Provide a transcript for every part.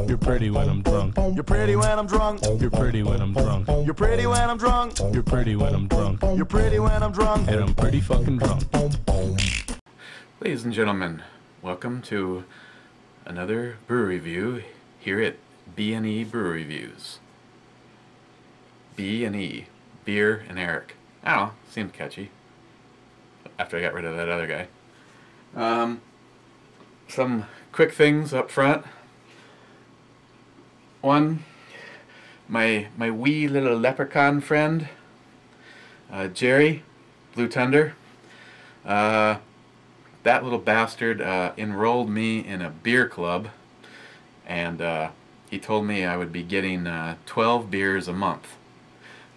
You're pretty when I'm drunk. You're pretty when I'm drunk. You're pretty when I'm drunk. You're pretty when I'm drunk. You're pretty when I'm drunk. You're pretty when I'm drunk. And I'm pretty fucking drunk. Ladies and gentlemen, welcome to another brew review here at B&E Brew Reviews. B&E, Beer and Eric. I don't know, seemed catchy after I got rid of that other guy. Some quick things up front. One, my wee little leprechaun friend, Jerry, Blue Thunder. That little bastard enrolled me in a beer club, and he told me I would be getting 12 beers a month.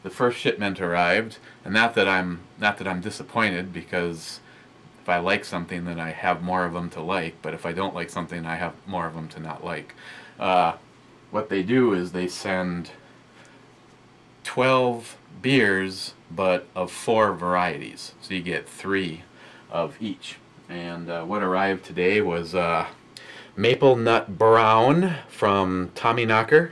The first shipment arrived, and not that I'm disappointed, because if I like something, then I have more of them to like. But if I don't like something, I have more of them to not like. What they do is they send 12 beers, but of 4 varieties, so you get 3 of each. And what arrived today was Maple Nut Brown from Tommyknocker,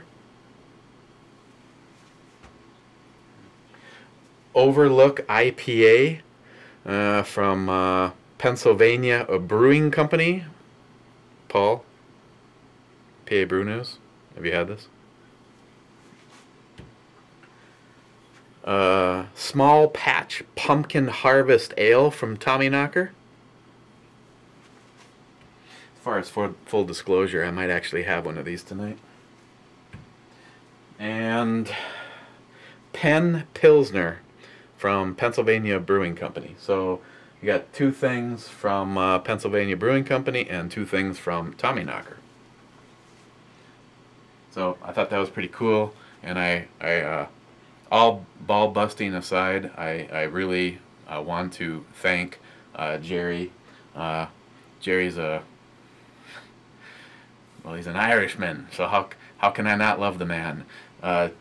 Overlook IPA from Pennsylvania Brewing Company. Paul, PA Brew News. Have you had this? Small Patch Pumpkin Harvest Ale from Tommyknocker. As far as full disclosure, I might actually have one of these tonight. And Penn Pilsner from Pennsylvania Brewing Company. So you got 2 things from Pennsylvania Brewing Company and 2 things from Tommyknocker. So I thought that was pretty cool, and I all ball busting aside, I really want to thank Jerry. Jerry's he's an Irishman, so how can I not love the man?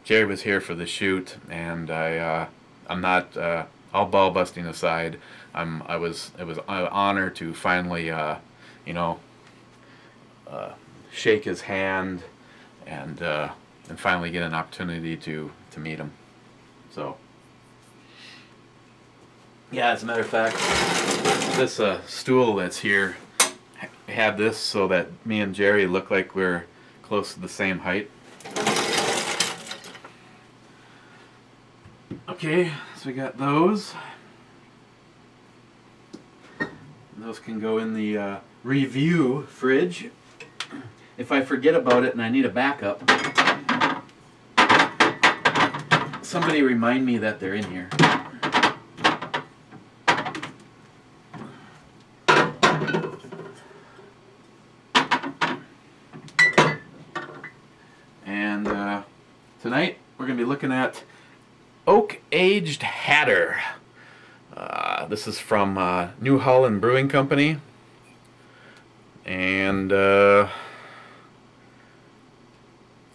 Jerry was here for the shoot, and I'm not all ball busting aside. It was an honor to finally shake his hand and finally get an opportunity to meet him. So yeah, as a matter of fact, this stool that's here, I had this so that me and Jerry look like we're close to the same height. Okay, so we got those. Those can go in the review fridge. If I forget about it and I need a backup, somebody remind me that they're in here. And tonight we're going to be looking at Oak Aged Hatter. This is from New Holland Brewing Company, and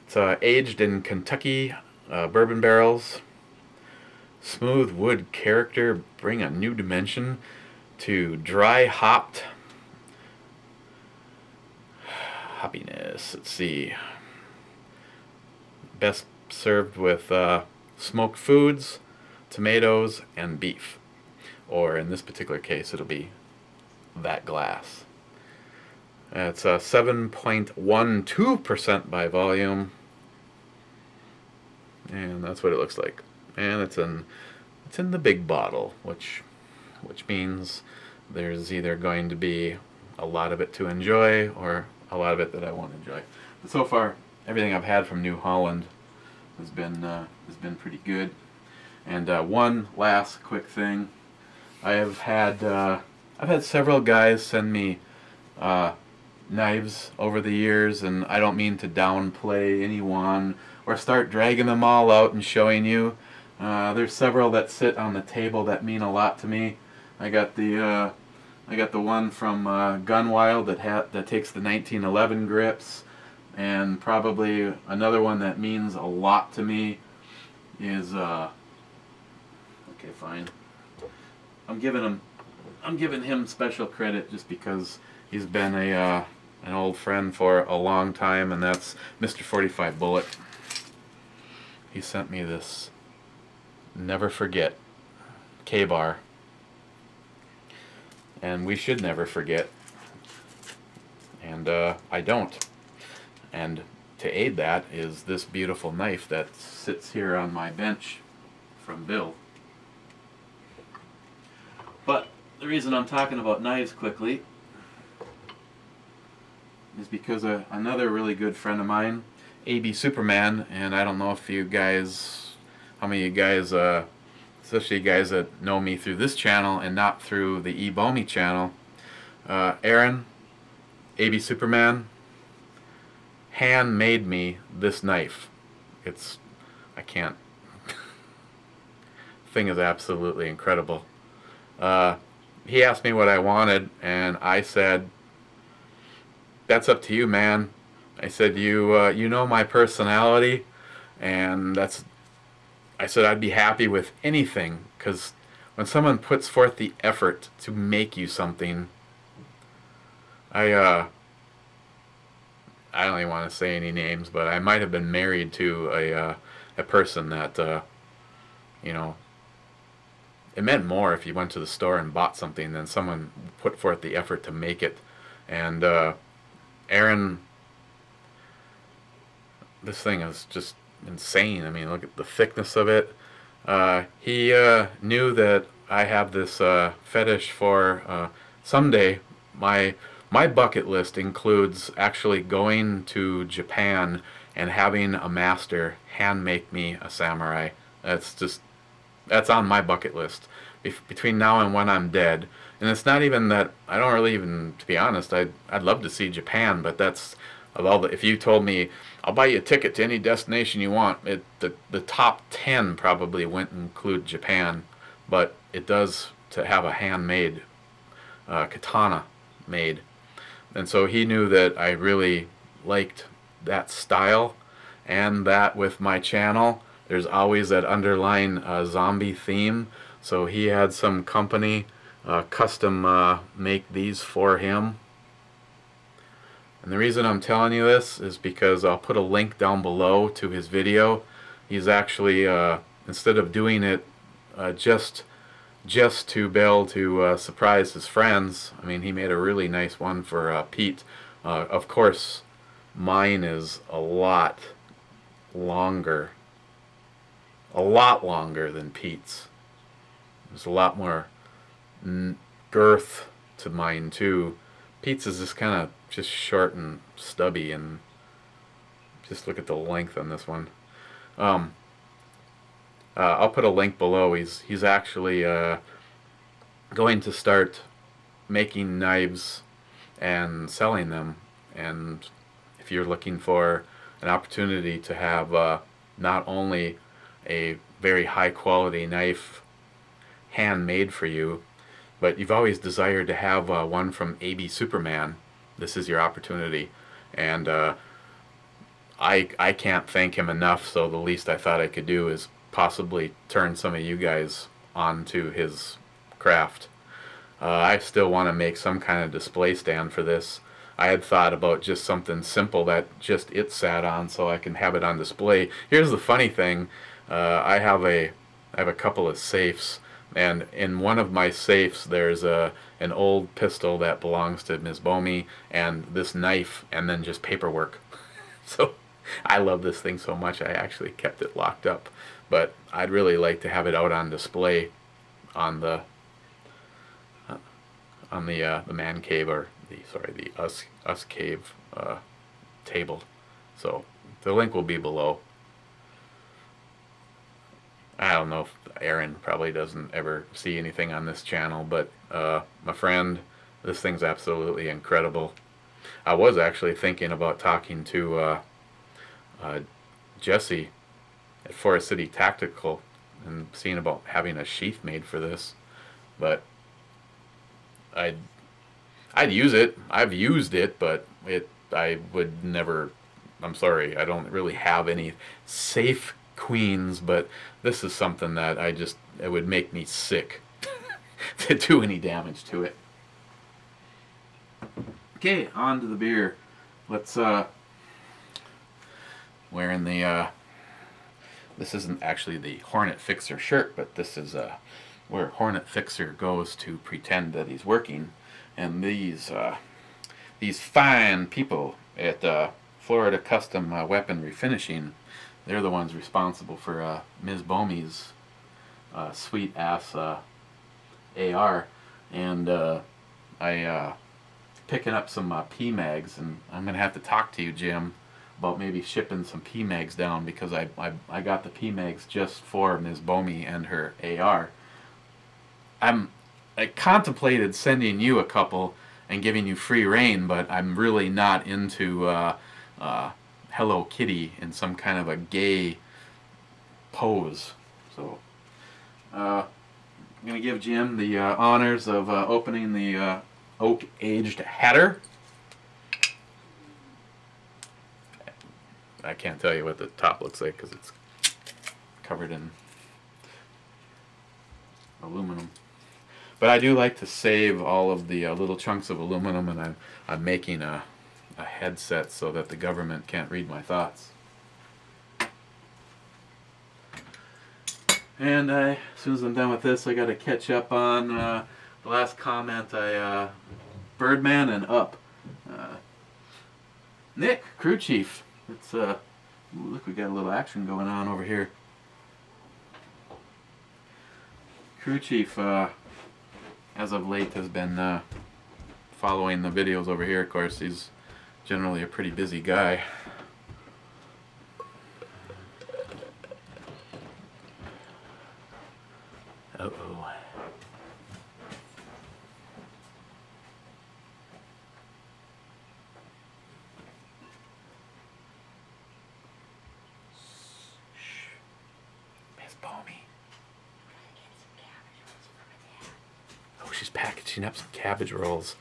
it's aged in Kentucky bourbon barrels. Smooth wood character bring a new dimension to dry hopped hoppiness. Let's see. Best served with smoked foods, tomatoes, and beef. Or in this particular case, it'll be that glass. It's 7.12% by volume, and that's what it looks like. And it's in the big bottle, which means there's either going to be a lot of it to enjoy or a lot of it that I won't enjoy. But so far, everything I've had from New Holland has been pretty good. And one last quick thing. I've had several guys send me knives over the years, and I don't mean to downplay anyone or start dragging them all out and showing you. There's several that sit on the table that mean a lot to me. I got the one from Gunwild that takes the 1911 grips, and probably another one that means a lot to me is okay, fine. I'm giving him special credit just because he's been a an old friend for a long time, and that's Mr. 45 Bullet. He sent me this Never Forget K-bar, and we should never forget, and I don't. And to aid that is this beautiful knife that sits here on my bench from Bill. But the reason I'm talking about knives quickly is because another really good friend of mine, AB Superman, and I don't know if you guys, how many of you guys, especially you guys that know me through this channel and not through the eBomi channel, Aaron, AB Superman, handmade me this knife. It's, I can't, thing is absolutely incredible. He asked me what I wanted, and I said, that's up to you, man. I said, you know my personality, and I said I'd be happy with anything, because when someone puts forth the effort to make you something, I don't even want to say any names, but I might have been married to a person that, you know, it meant more if you went to the store and bought something than someone put forth the effort to make it. And Aaron, this thing is just insane. I mean, look at the thickness of it. He knew that I have this fetish for someday. My bucket list includes actually going to Japan and having a master hand make me a samurai. That's on my bucket list between now and when I'm dead. And it's not even that, I don't really even, to be honest, I'd love to see Japan, but that's, of all the, if you told me I'll buy you a ticket to any destination you want, the top 10 probably wouldn't include Japan, but it does to have a handmade katana made. And so he knew that I really liked that style, and that with my channel there's always that underlying zombie theme. So he had some company custom make these for him. And the reason I'm telling you this is because I'll put a link down below to his video. He's actually, instead of doing it just to be able to surprise his friends, I mean, he made a really nice one for Pete. Of course, mine is a lot longer than Pete's. There's a lot more girth to mine too. Pete's is just kind of just short and stubby, and just look at the length on this one. I'll put a link below. He's actually going to start making knives and selling them, and if you're looking for an opportunity to have not only a very high quality knife handmade for you, but you've always desired to have one from AB Superman, this is your opportunity. And I can't thank him enough, so the least I thought I could do is possibly turn some of you guys onto his craft. I still want to make some kind of display stand for this. I had thought about just something simple that just it sat on so I can have it on display. Here's the funny thing, I have a couple of safes, and in one of my safes there's an old pistol that belongs to Ms. Bomi, and this knife, and then just paperwork. So I love this thing so much I actually kept it locked up, but I'd really like to have it out on display on the man cave, or the us cave table. So the link will be below. I don't know if Aaron probably doesn't ever see anything on this channel, but my friend, this thing's absolutely incredible. I was actually thinking about talking to Jesse at Forest City Tactical and seeing about having a sheath made for this, but I'd use it. I've used it, but I would never, I'm sorry, I don't really have any safe queens, but this is something that it would make me sick to do any damage to it. Okay, on to the beer. Let's wearing the this isn't actually the Hornet Fixer shirt, but this is where Hornet Fixer goes to pretend that he's working. And these fine people at Florida Custom Weapon Refinishing, they're the ones responsible for Ms. Bomey's sweet ass AR, and I picking up some PMags, and I'm gonna have to talk to you, Jim, about maybe shipping some PMags down, because I got the PMags just for Ms. Bomey and her AR. I contemplated sending you a couple and giving you free reign, but I'm really not into Hello Kitty in some kind of a gay pose. So I'm going to give Jim the honors of opening the oak-aged Hatter. I can't tell you what the top looks like because it's covered in aluminum. But I do like to save all of the little chunks of aluminum, and I'm making a headset so that the government can't read my thoughts. And as soon as I'm done with this, I got to catch up on the last comment. Birdman and Up. Nick, crew chief. It's ooh, look, we got a little action going on over here. Crew chief, as of late, has been following the videos over here. Of course, he's generally a pretty busy guy. Uh-oh. Shh. Miss Bomey. Oh, she's packaging up some cabbage rolls.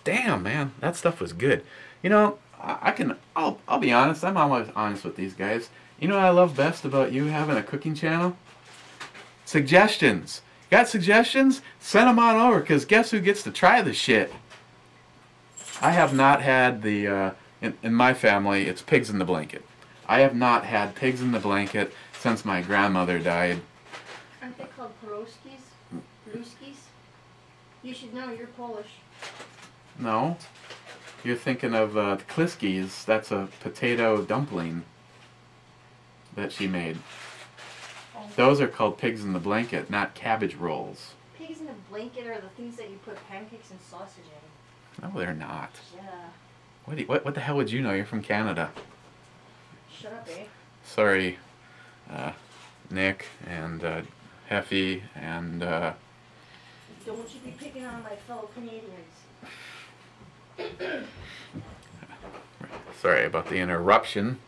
Damn, man, that stuff was good. You know, I'll be honest. I'm always honest with these guys. You know what I love best about you having a cooking channel? Suggestions. Got suggestions? Send them on over, because guess who gets to try the shit? I have not had the, in my family, it's pigs in the blanket. I have not had pigs in the blanket since my grandmother died. Aren't they called pierogies? Pierogies? You should know, you're Polish. No. You're thinking of the Kliskis. That's a potato dumpling that she made. Oh. Those are called pigs in the blanket, not cabbage rolls. Pigs in a blanket are the things that you put pancakes and sausage in. No, they're not. Yeah. What the hell would you know? You're from Canada. Shut up, eh? Sorry, Nick and Heffy and... Don't you be picking on my fellow Canadians. Sorry about the interruption.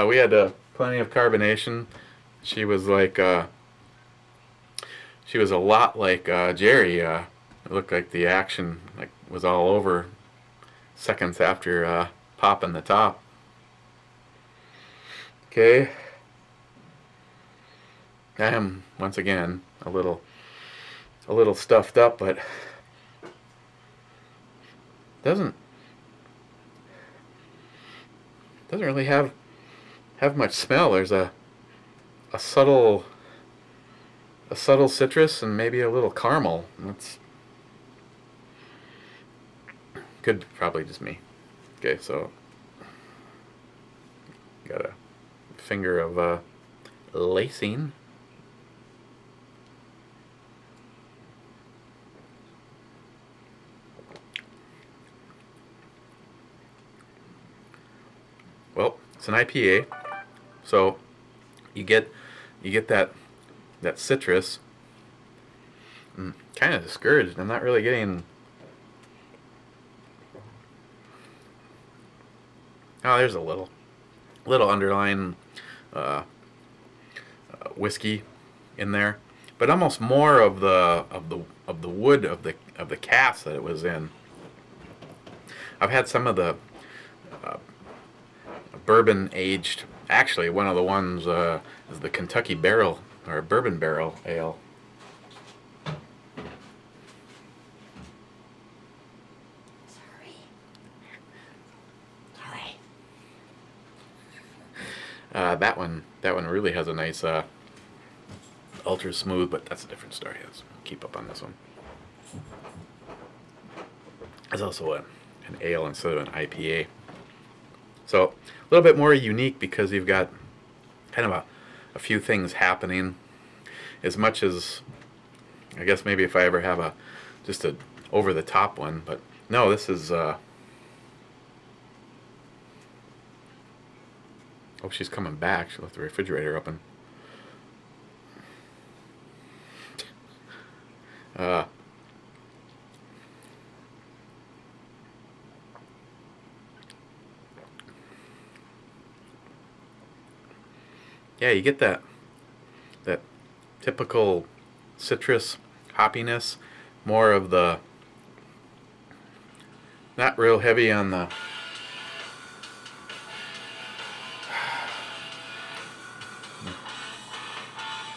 We had plenty of carbonation. She was like, she was a lot like Jerry. It looked like the action was all over seconds after popping the top. Okay. I am once again a little stuffed up, but doesn't really have much smell. There's a subtle citrus and maybe a little caramel. That's could probably just me. Okay, so got a finger of lacing. Well, it's an IPA, so you get that citrus. I'm kind of discouraged. I'm not really getting. Oh, there's a little underlying whiskey in there, but almost more of the wood of the cask that it was in. I've had some of the bourbon aged. Actually, one of the ones is the Kentucky Barrel or Bourbon Barrel Ale. That one really has a nice ultra smooth, but that's a different story. Let's keep up on this one. It's also an ale instead of an IPA. So a little bit more unique because you've got kind of a few things happening. As much as, I guess maybe if I ever have just a over the top one, but no, this is oh, she's coming back. She left the refrigerator open. Yeah, you get that typical citrus hoppiness, more of the, not real heavy on the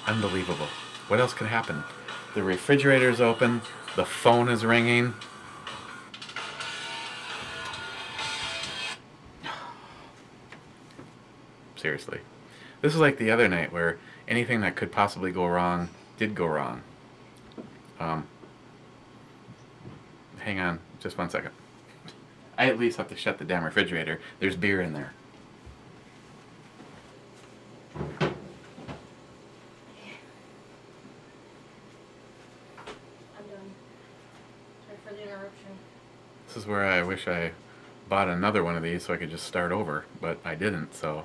unbelievable. What else could happen? The refrigerator's open, the phone is ringing. Seriously. This is like the other night where anything that could possibly go wrong did go wrong. Hang on just 1 second. I at least have to shut the damn refrigerator. There's beer in there. I'm done. Sorry for the interruption. This is where I wish I bought another one of these so I could just start over, but I didn't, so.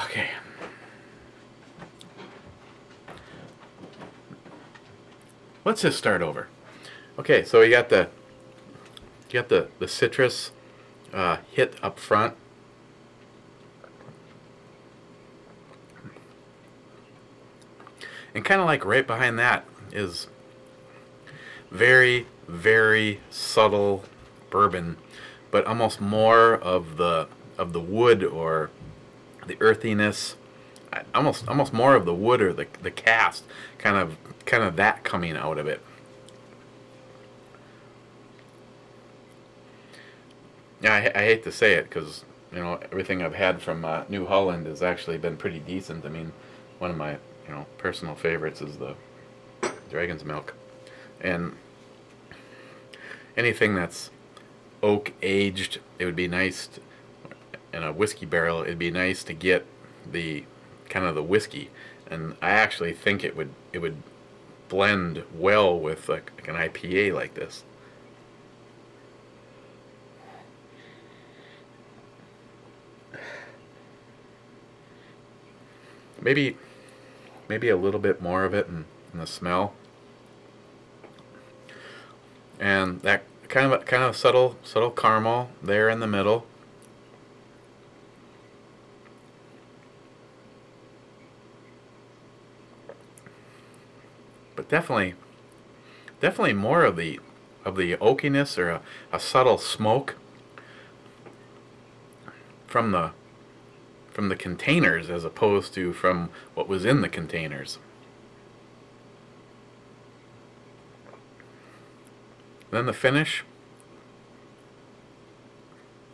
Okay. Let's just start over. Okay, so you got the citrus hit up front. And kind of like right behind that is very, very subtle bourbon, but almost more of the wood or the earthiness, almost more of the wood or the cast, kind of that coming out of it. Yeah, I hate to say it because, you know, everything I've had from New Holland has actually been pretty decent. I mean, one of my, you know, personal favorites is the Dragon's Milk, and anything that's oak aged, it would be nice to, in a whiskey barrel, it'd be nice to get the kind of the whiskey, and I actually think it would blend well with like an IPA like this. Maybe a little bit more of it in the smell, and that kind of subtle caramel there in the middle. But definitely more of the oakiness, or a subtle smoke from the containers as opposed to from what was in the containers. Then the finish.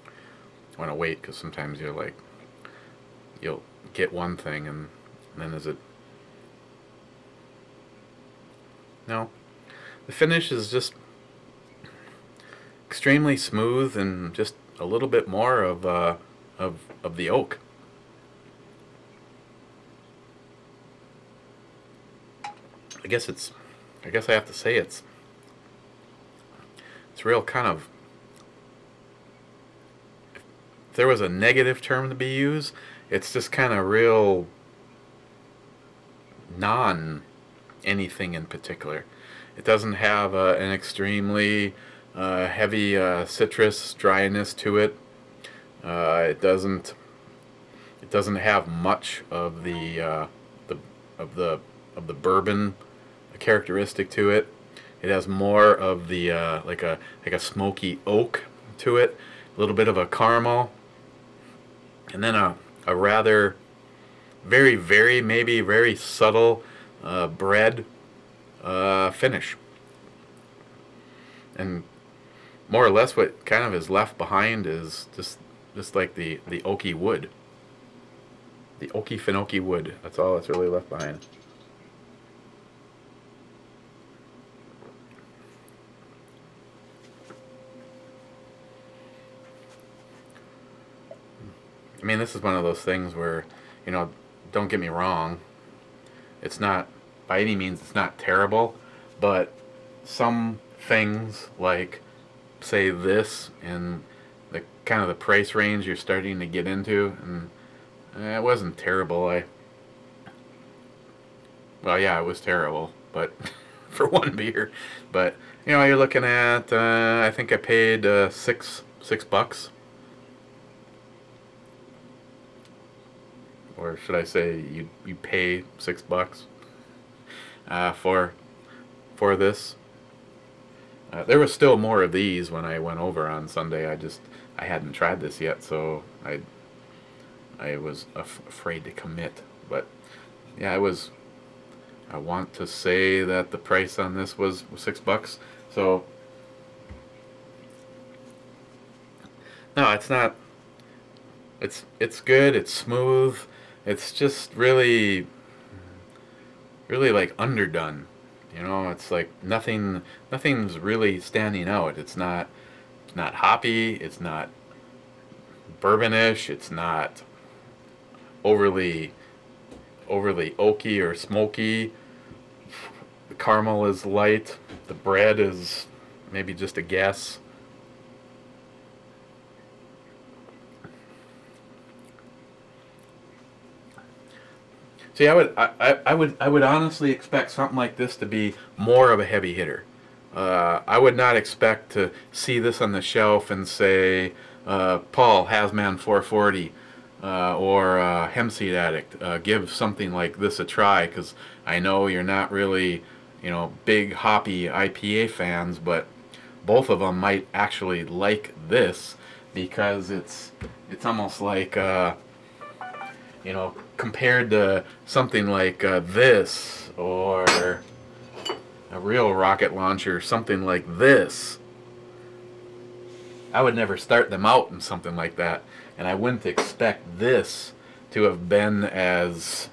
I want to wait because sometimes you'll get one thing and then is it. No, the finish is just extremely smooth and just a little bit more of the oak. I guess I have to say it's real kind of. If there was a negative term to be used, it's just kind of real non anything in particular. It doesn't have an extremely heavy citrus dryness to it. It doesn't have much of the bourbon characteristic to it. It has more of the like a smoky oak to it, a little bit of a caramel, and then a rather maybe very subtle bread finish. And more or less what kind of is left behind is just like the oaky wood. The oaky finoky wood. That's all that's really left behind. I mean, this is one of those things where, you know, don't get me wrong, it's not, by any means, it's not terrible, but some things, like, say this, in the kind of the price range you're starting to get into, and it wasn't terrible. Well, yeah, it was terrible, but for one beer. But, you know, you're looking at, I think I paid $6. Or should I say you pay $6 for this. There was still more of these when I went over on Sunday. I hadn't tried this yet, so I was afraid to commit. But yeah, I want to say that the price on this was $6. So no, it's not. It's good. It's smooth. It's just really like underdone. You know, it's like nothing's really standing out. It's not hoppy, it's not bourbonish, it's not overly oaky or smoky. The caramel is light, the bread is maybe just a guess. See, I would honestly expect something like this to be more of a heavy hitter. I would not expect to see this on the shelf and say, Paul, Hazman 440, or HempSeedAddict, give something like this a try, because I know you're not really, you know, big hoppy IPA fans, but both of them might actually like this, because it's almost like, you know, compared to something like this, or a real rocket launcher, something like this, I would never start them out in something like that, and I wouldn't expect this to have been as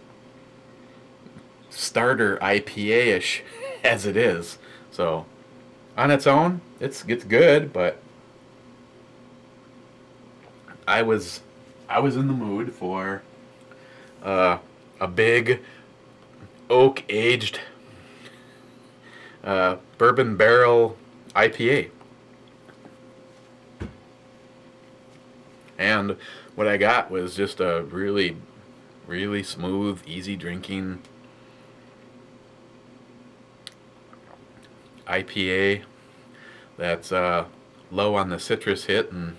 starter IPA-ish as it is. So on its own, it's good, but I was in the mood for a big oak aged bourbon barrel IPA. And what I got was just a really smooth, easy drinking IPA that's low on the citrus hit and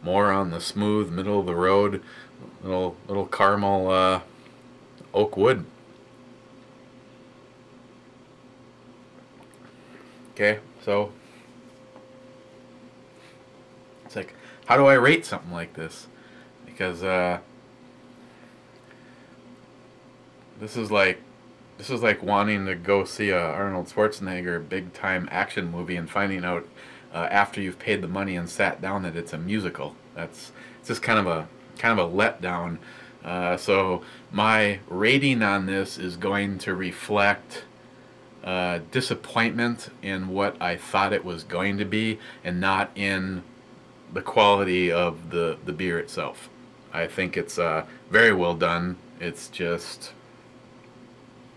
more on the smooth, middle of the road, little caramel oak wood. Okay, so it's like, how do I rate something like this? Because this is like wanting to go see a Arnold Schwarzenegger big time action movie and finding out after you've paid the money and sat down that it's a musical. It's just kind of a letdown. So my rating on this is going to reflect disappointment in what I thought it was going to be, and not in the quality of the beer itself. I think it's very well done. It's just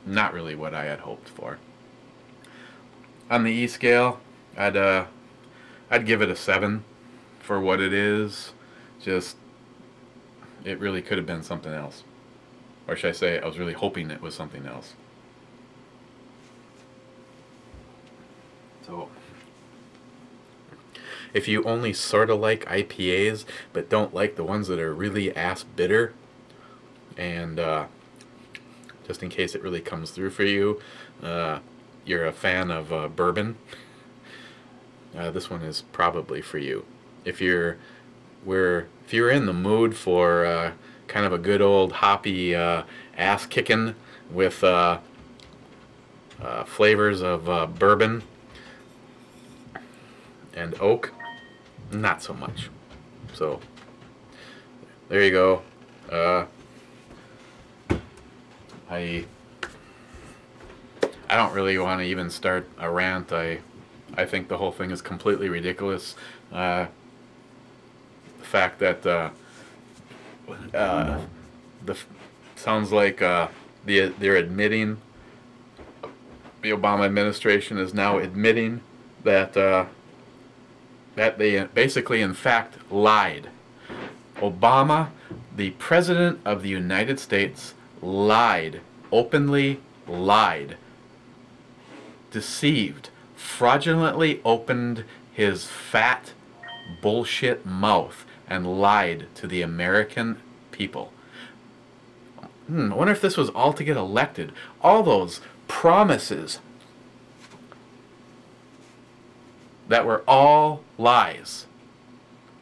not really what I had hoped for. On the E scale, I'd give it a 7 for what it is. Just, it really could have been something else. Or should I say, I was really hoping it was something else. So, if you only sort of like IPAs, but don't like the ones that are really ass bitter, and just in case it really comes through for you, you're a fan of bourbon, this one is probably for you. If you're in the mood for kind of a good old hoppy ass kicking with flavors of bourbon and oak, not so much. So there you go. I don't really want to even start a rant. I think the whole thing is completely ridiculous. The fact that sounds like they're admitting, the Obama administration is now admitting that that they basically in fact lied. Obama, the President of the United States, lied, openly lied, deceived, fraudulently opened his fat bullshit mouth and lied to the American people. I wonder if this was all to get elected. All those promises that were all lies.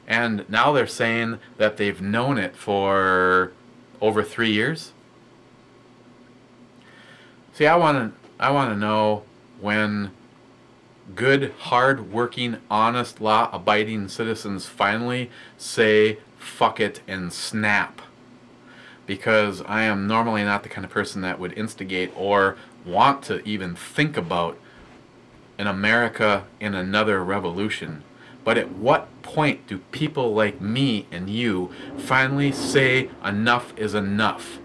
And now they're saying that they've known it for over 3 years. See, I want to know when good, hard-working, honest, law-abiding citizens finally say fuck it and snap. Because I am normally not the kind of person that would instigate or want to even think about an America in another revolution. But at what point do people like me and you finally say enough is enough?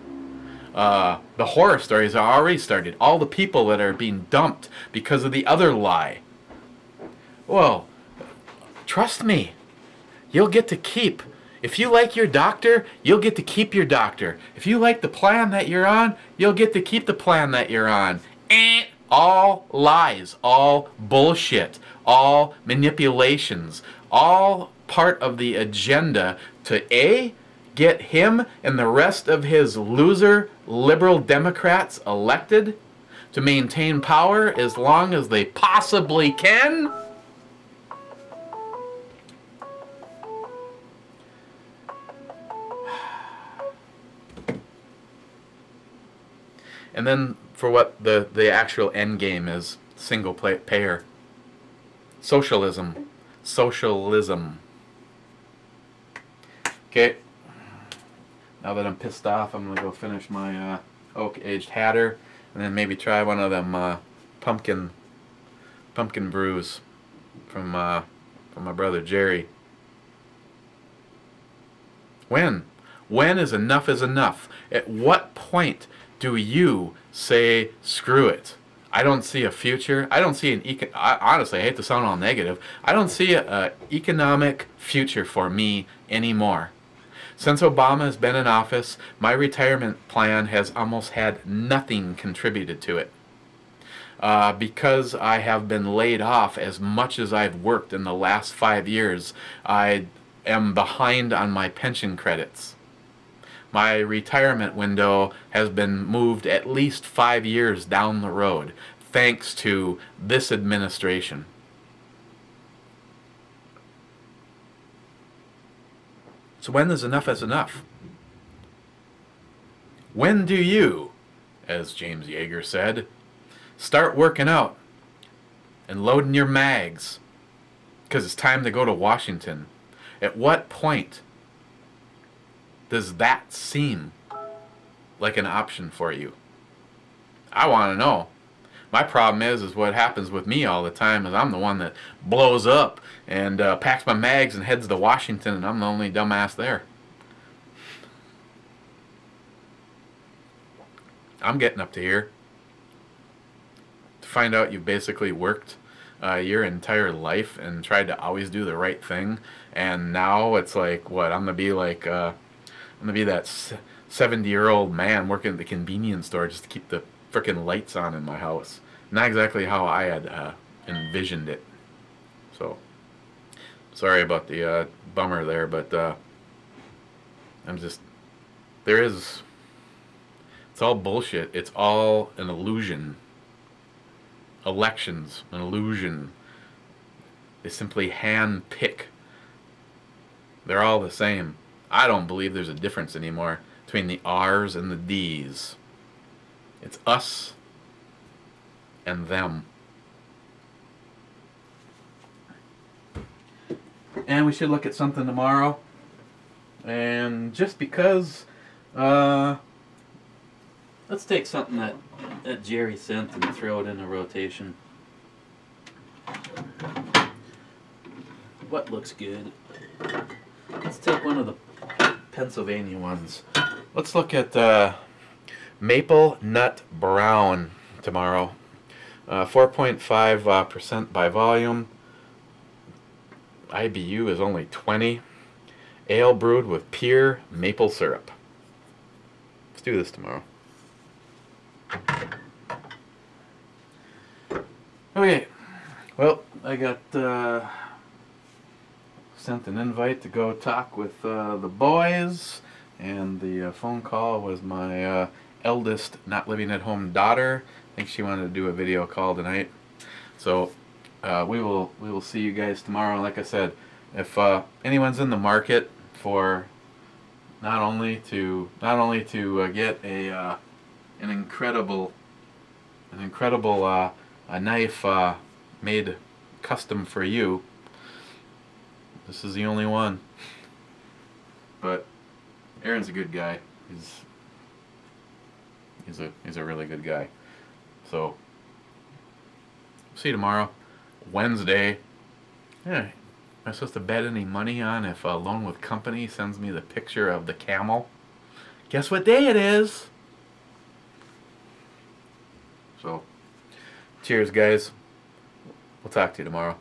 The horror stories are already started. All the people that are being dumped because of the other lie. Well, trust me, you'll get to keep. If you like your doctor, you'll get to keep your doctor. If you like the plan that you're on, you'll get to keep the plan that you're on. All lies, all bullshit, all manipulations, all part of the agenda to A, get him and the rest of his loser liberal Democrats elected, to maintain power as long as they possibly can. And then for what the actual end game is, single payer. Socialism. Socialism. Okay. Now that I'm pissed off, I'm going to go finish my oak-aged Hatter and then maybe try one of them pumpkin brews from my brother Jerry. When is enough is enough? At what point do you say screw it? I don't see a future. I don't see honestly, I hate to sound all negative. I don't see an economic future for me anymore. Since Obama has been in office, my retirement plan has almost had nothing contributed to it. Because I have been laid off as much as I've worked in the last 5 years, I am behind on my pension credits. My retirement window has been moved at least 5 years down the road, thanks to this administration. So when is enough is enough? When do you, as James Yeager said, start working out and loading your mags? Because it's time to go to Washington. At what point does that seem like an option for you? I want to know. My problem is what happens with me all the time is I'm the one that blows up and packs my mags and heads to Washington, and I'm the only dumbass there. I'm getting up to here to find out you've basically worked your entire life and tried to always do the right thing, and now it's like, what, I'm gonna be like I'm gonna be that 70-year-old man working at the convenience store just to keep the frickin' lights on in my house. Not exactly how I had envisioned it. So sorry about the bummer there, but I'm just, it's all bullshit. It's all an illusion. Elections, an illusion. They simply hand pick. They're all the same. I don't believe there's a difference anymore between the R's and the D's. It's us and them. And we should look at something tomorrow. And just because, let's take something that Jerry sent and throw it in a rotation. What looks good? Let's take one of the Pennsylvania ones. Let's look at Maple Nut Brown tomorrow. 4.5% by volume. IBU is only 20. Ale brewed with pure maple syrup. Let's do this tomorrow. Okay, well, I got sent an invite to go talk with the boys, and the phone call was my eldest not living at home daughter. I think she wanted to do a video call tonight. So we will see you guys tomorrow. Like I said, if anyone's in the market for not only to get an incredible a knife made custom for you, this is the only one. But Aaron's a good guy. He's a really good guy. So see you tomorrow, Wednesday. Yeah. Am I supposed to bet any money on if Loan with Company sends me the picture of the camel? Guess what day it is? So, cheers, guys. We'll talk to you tomorrow.